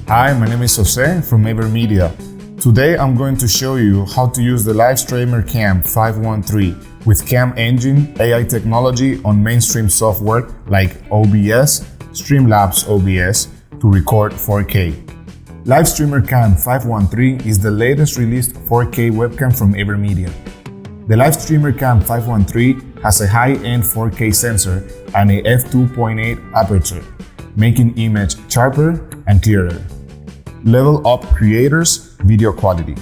Hi, my name is Jose from AVerMedia. Today I'm going to show you how to use the live streamer CamEngine with CamEngine AI technology on mainstream software like OBS, Streamlabs OBS to record 4K. Live streamer CamEngine is the latest released 4K webcam from AVerMedia. The live streamer CamEngine has a high-end 4K sensor and a f2.8 aperture, making image sharper and clearer. Level up creators' video quality.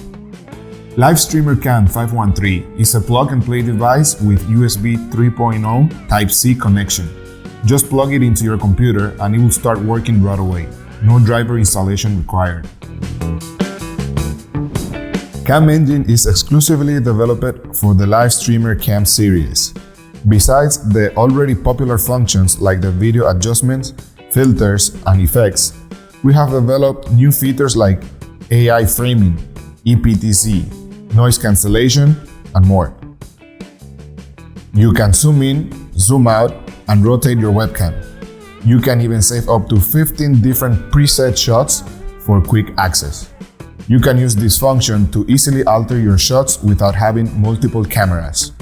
Live streamer CamEngine is a plug-and-play device with USB 3.0 Type-C connection. Just plug it into your computer and it will start working right away. No driver installation required. CamEngine is exclusively developed for the live streamer cam series. Besides the already popular functions like the video adjustments, filters, and effects, we have developed new features like AI framing, EPTC, noise cancellation, and more. You can zoom in, zoom out, and rotate your webcam. You can even save up to 15 different preset shots for quick access. You can use this function to easily alter your shots without having multiple cameras.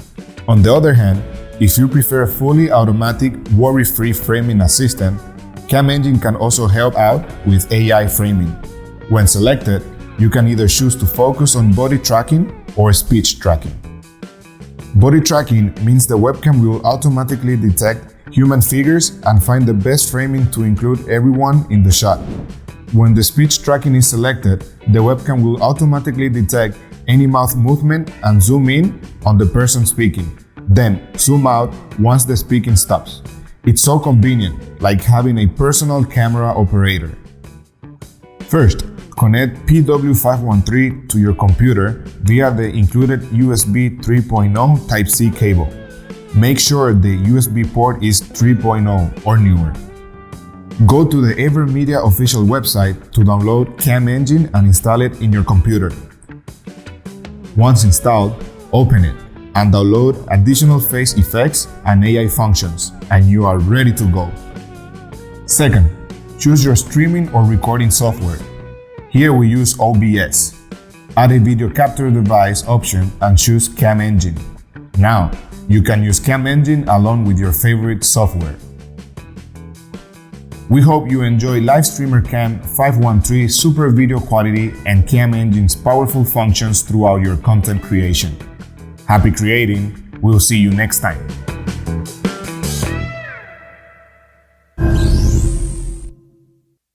On the other hand, if you prefer a fully automatic, worry-free framing assistant, CamEngine can also help out with AI framing. When selected, you can either choose to focus on body tracking or speech tracking. Body tracking means the webcam will automatically detect human figures and find the best framing to include everyone in the shot. When the speech tracking is selected, the webcam will automatically detect any mouth movement and zoom in on the person speaking, then zoom out once the speaking stops. It's so convenient, like having a personal camera operator. First, connect PW513 to your computer via the included USB 3.0 Type-C cable. Make sure the USB port is 3.0 or newer. Go to the AVerMedia official website to download CamEngine and install it in your computer. Once installed, open it and download additional face effects and AI functions, and you are ready to go. Second, choose your streaming or recording software. Here we use OBS. Add a video capture device option and choose CamEngine. Now, you can use CamEngine along with your favorite software. We hope you enjoy live streamer CamEngine super video quality and CamEngine's powerful functions throughout your content creation. Happy creating! We'll see you next time.